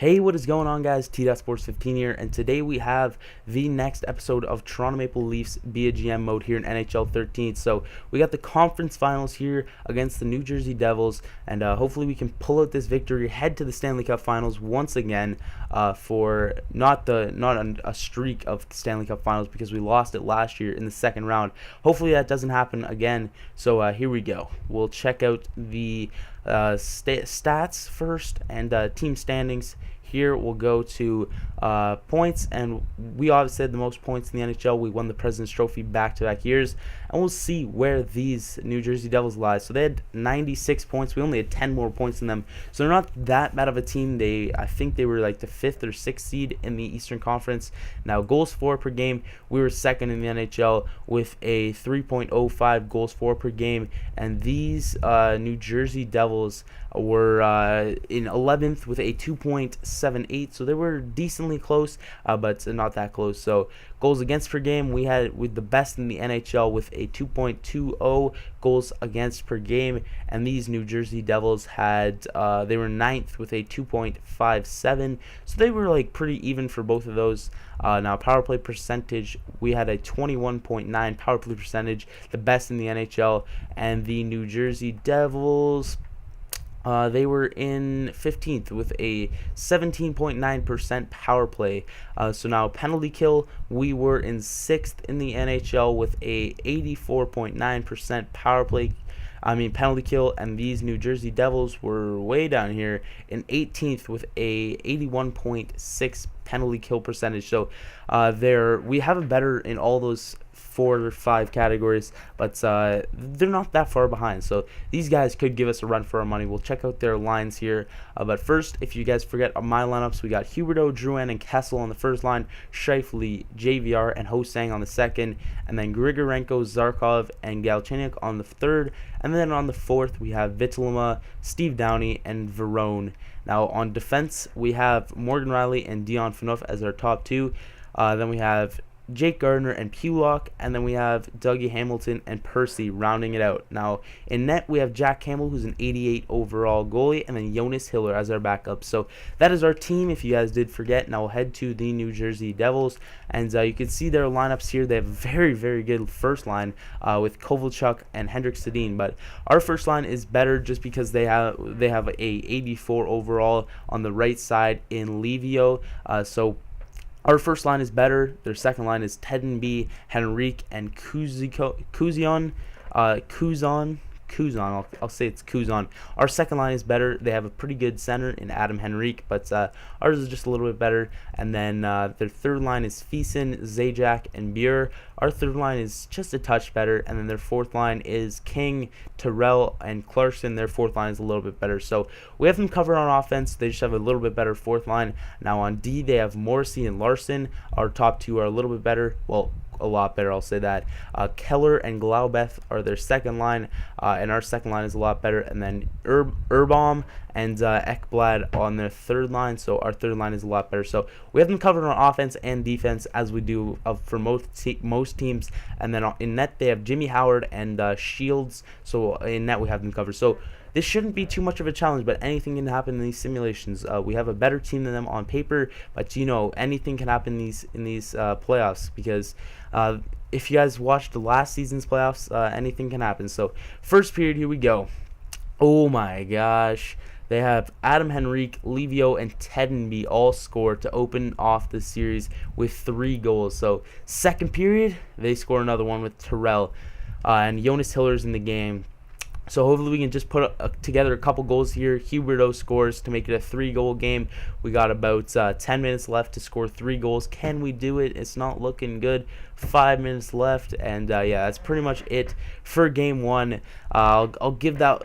Hey, what is going on, guys? T.Sports15 here, and today we have the next episode of Toronto Maple Leafs be a GM mode here in NHL 13. So we got the conference finals here against the New Jersey Devils, and hopefully we can pull out this victory, head to the Stanley Cup Finals once again for not a streak of Stanley Cup Finals because we lost it last year in the second round. Hopefully that doesn't happen again. So here we go. We'll check out the stats first and team standings. Here we'll go to points, and we obviously had the most points in the NHL. We won the President's Trophy back-to-back years, and we'll see where these New Jersey Devils lie. So they had 96 points. We only had 10 more points than them, so they're not that bad of a team. I think they were like the 5th or 6th seed in the Eastern Conference. Now, goals for per game, we were second in the NHL with a 3.05 goals for per game, and these New Jersey Devils were in 11th with a 2.78, so they were decently close, but not that close. So goals against per game, we had with the best in the NHL with a 2.20 goals against per game, and these New Jersey Devils had they were 9th with a 2.57, so they were like pretty even for both of those. Now, power play percentage, we had a 21.9 power play percentage, the best in the NHL, and the New Jersey Devils, they were in 15th with a 17.9% power play. So now penalty kill, we were in 6th in the NHL with a 84.9% penalty kill, and these New Jersey Devils were way down here in 18th with a 81.6 penalty kill percentage. So we have it better in all those 4 or 5 categories, but they're not that far behind, so these guys could give us a run for our money. We'll check out their lines here, but first, if you guys forget my lineups, we got Huberdeau, Drouin, and Kessel on the first line, Scheifele, JVR, and Ho-Sang on the second, and then Grigorenko, Zarkov, and Galchenyuk on the third, and then on the fourth, we have Vitaluma, Steve Downey, and Verone. Now, on defense, we have Morgan Riley and Dion Phaneuf as our top two. Then we have Jake Gardiner and Pulock, and then we have Dougie Hamilton and Percy rounding it out. Now, in net, we have Jack Campbell, who's an 88 overall goalie, and then Jonas Hiller as our backup. So that is our team, if you guys did forget. Now we'll head to the New Jersey Devils, and you can see their lineups here. They have a very, very good first line with Kovalchuk and Hendrik Sedin, but our first line is better just because they have a 84 overall on the right side in Livio. So our first line is better. Their second line is Tedenby, Henrique, and Kuzon. I'll say it's Kuzon. Our second line is better. They have a pretty good center in Adam Henrique, but ours is just a little bit better. And then their third line is Thiessen, Zajac, and Buer. Our third line is just a touch better. And then their fourth line is King, Terrell, and Clarkson. Their fourth line is a little bit better. So we have them covered on offense. They just have a little bit better fourth line. Now on D, they have Morrissey and Larson. Our top two are a little bit better. Well, a lot better, I'll say that. Keller and Glaubeth are their second line, and our second line is a lot better. And then Urbaum and Ekblad on their third line, so our third line is a lot better. So we have them covered on offense and defense, as we do for most teams. And then in net, they have Jimmy Howard and Shields, so in net we have them covered. So this shouldn't be too much of a challenge, but anything can happen in these simulations. We have a better team than them on paper, but anything can happen in these playoffs, because if you guys watched the last season's playoffs, anything can happen. So first period, here we go. Oh my gosh. They have Adam Henrique, Livio, and Tedenby all score to open off the series with 3 goals. So second period, they score another one with Terrell, and Jonas Hiller's in the game. So hopefully we can just put together a couple goals here. Huberdeau scores to make it a 3-goal game. We got about 10 minutes left to score 3 goals. Can we do it? It's not looking good. 5 minutes left, and yeah, that's pretty much it for game 1. I'll give that.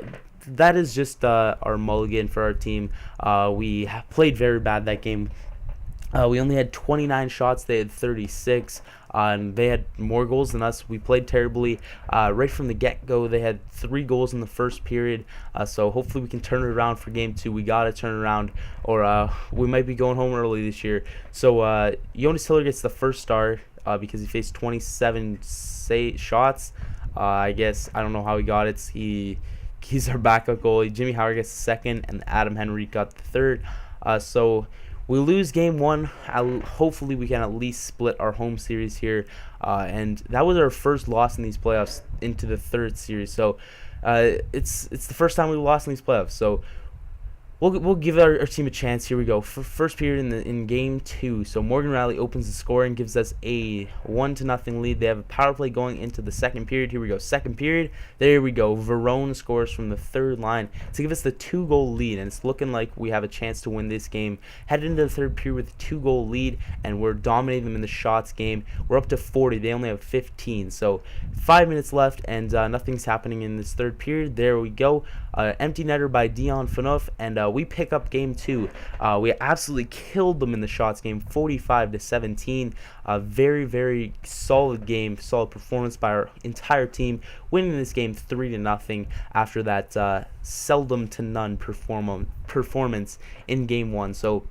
That is just our mulligan for our team. We played very bad that game. We only had 29 shots. They had 36. And they had more goals than us. We played terribly right from the get-go. They had 3 goals in the first period. So hopefully we can turn it around for game 2. We got to turn it around, or we might be going home early this year. So Jonas Hiller gets the first star because he faced 27 shots. I guess I don't know how he got it. He's our backup goalie. Jimmy Howard gets the second, and Adam Henrique got the third. So we lose game one. Hopefully we can at least split our home series here, and that was our first loss in these playoffs into the third series. So it's the first time we lost in these playoffs. So we'll give our team a chance. Here we go. First period in game two. So Morgan Riley opens the score and gives us a 1-0 lead. They have a power play going into the second period. Here we go. Second period. There we go. Verone scores from the third line to give us the 2-goal lead, and it's looking like we have a chance to win this game. Headed into the third period with a 2-goal lead, and we're dominating them in the shots game. We're up to 40. They only have 15. So 5 minutes left, and nothing's happening in this third period. There we go. Empty netter by Dion Phaneuf, and we pick up game two. We absolutely killed them in the shots game, 45-17. A very, very solid game, solid performance by our entire team, winning this game 3-0 after that seldom to none performance in game one. So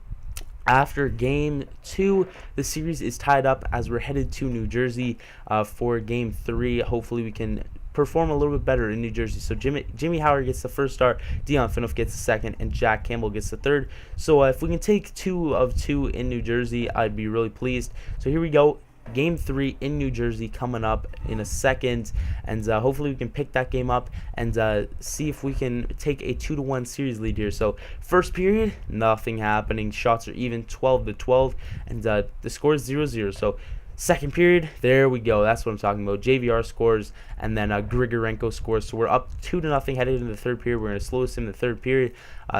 after game two, the series is tied up as we're headed to New Jersey for game three. Hopefully we can perform a little bit better in New Jersey. So Jimmy Howard gets the first start, Dion Phaneuf gets the second, and Jack Campbell gets the third. So if we can take 2 of 2 in New Jersey, I'd be really pleased. So here we go. Game 3 in New Jersey coming up in a second, and hopefully we can pick that game up and see if we can take a 2-1 series lead here. So first period, nothing happening. Shots are even, 12-12, and the score is 0-0. So second period, there we go. That's what I'm talking about. JVR scores, and then Grigorenko scores. So we're up 2-0 headed into the third period. We're going to slow this in the third period.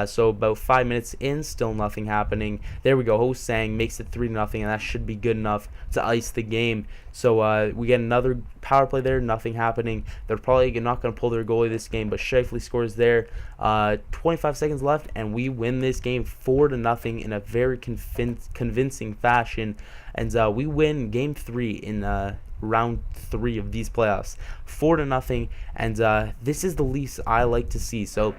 So about 5 minutes in, still nothing happening. There we go. Ho-Sang makes it 3-0, and that should be good enough to ice the game. So we get another power play there, nothing happening. They're probably not going to pull their goalie this game, but Scheifele scores there. 25 seconds left, and we win this game 4-0 in a very convincing fashion. And we win game 3 in round 3 of these playoffs, 4-0. And this is the least I like to see. So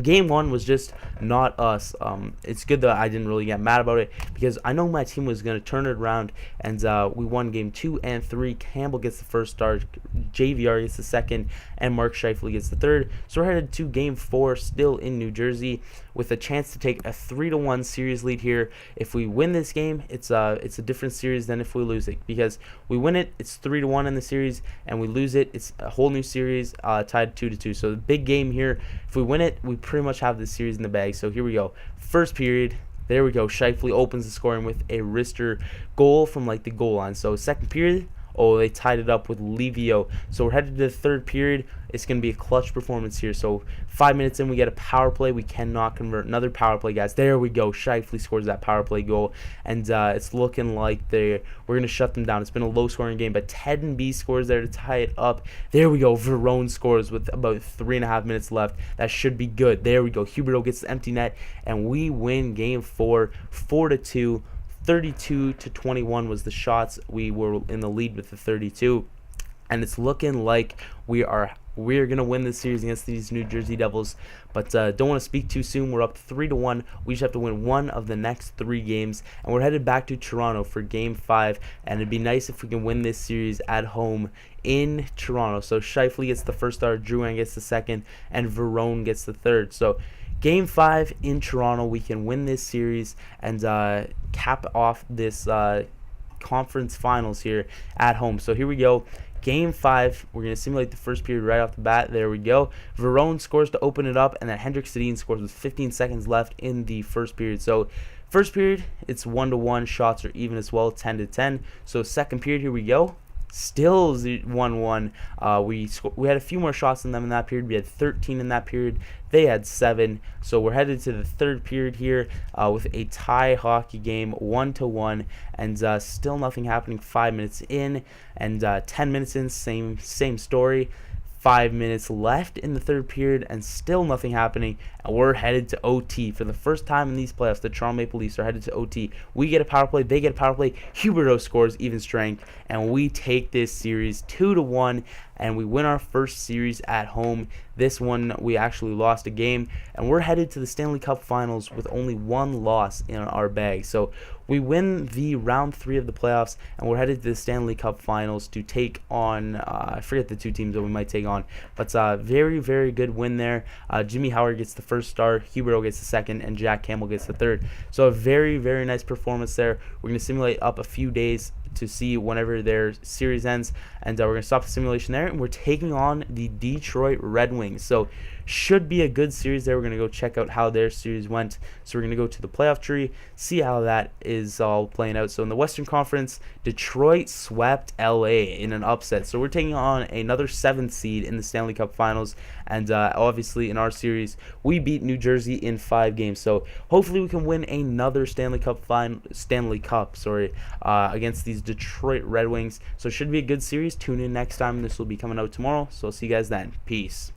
game 1 was just not us. It's good that I didn't really get mad about it because I know my team was going to turn it around, and we won game 2 and 3. Campbell gets the first start, JVR gets the second, and Mark Scheifele gets the third. So we're headed to game 4 still in New Jersey with a chance to take a 3-1 series lead here. If we win this game, it's a different series than if we lose it, because we win it, it's 3-1 in the series, and we lose it, it's a whole new series tied 2-2. So the big game here, if we win it, we pretty much have this series in the bag. So here we go. First period, there we go. Scheifele opens the scoring with a wrister goal from like the goal line. So second period, oh, they tied it up with Livio. So we're headed to the third period. It's going to be a clutch performance here. So 5 minutes in, we get a power play. We cannot convert. Another power play, guys. There we go. Scheifele scores that power play goal. And it's looking like we're going to shut them down. It's been a low-scoring game, but Ted and B scores there to tie it up. There we go. Verone scores with about 3.5 minutes left. That should be good. There we go. Huberto gets the empty net, and we win game 4, 4-2. 32-21 was the shots. We were in the lead with the 32, and it's looking like we're gonna win this series against these New Jersey Devils. But don't want to speak too soon. We're up 3-1. We just have to win 1 of the next 3 games, and we're headed back to Toronto for game 5. And it'd be nice if we can win this series at home in Toronto. So Scheifele gets the first start, Drouin gets the second, and Verone gets the third. So game 5 in Toronto, we can win this series and cap off this conference finals here at home. So here we go. Game 5, we're going to simulate the first period right off the bat. There we go. Verone scores to open it up, and then Hendrik Sedin scores with 15 seconds left in the first period. So first period, it's 1-1. Shots are even as well, 10-10. So second period, here we go. Still 1-1. We had a few more shots than them in that period. We had 13 in that period. They had 7. So we're headed to the third period here with a tie hockey game, 1-1, and still nothing happening. 5 minutes in, and 10 minutes in, same story. 5 minutes left in the third period, and still nothing happening. And we're headed to OT. For the first time in these playoffs, the Toronto Maple Leafs are headed to OT. We get a power play, they get a power play. Huberto scores even strength, and we take this series 2-1. and we win our first series at home. This one we actually lost a game, and we're headed to the Stanley Cup Finals with only one loss in our bag. So we win the round 3 of the playoffs, and we're headed to the Stanley Cup Finals to take on, I forget the 2 teams that we might take on, but very, very good win there. Jimmy Howard gets the first star, Huberto gets the second, and Jack Campbell gets the third. So a very, very nice performance there. We're going to simulate up a few days to see whenever their series ends, and we're going to stop the simulation there, and we're taking on the Detroit Red Wings. So should be a good series there. We're going to go check out how their series went. So we're going to go to the playoff tree, see how that is all playing out. So in the Western Conference, Detroit swept LA in an upset. So we're taking on another 7th seed in the Stanley Cup Finals, and obviously in our series, we beat New Jersey in 5 games. So hopefully we can win another Stanley Cup against these Detroit Red Wings. So it should be a good series. Tune in next time. This will be coming out tomorrow. So I'll see you guys then. Peace.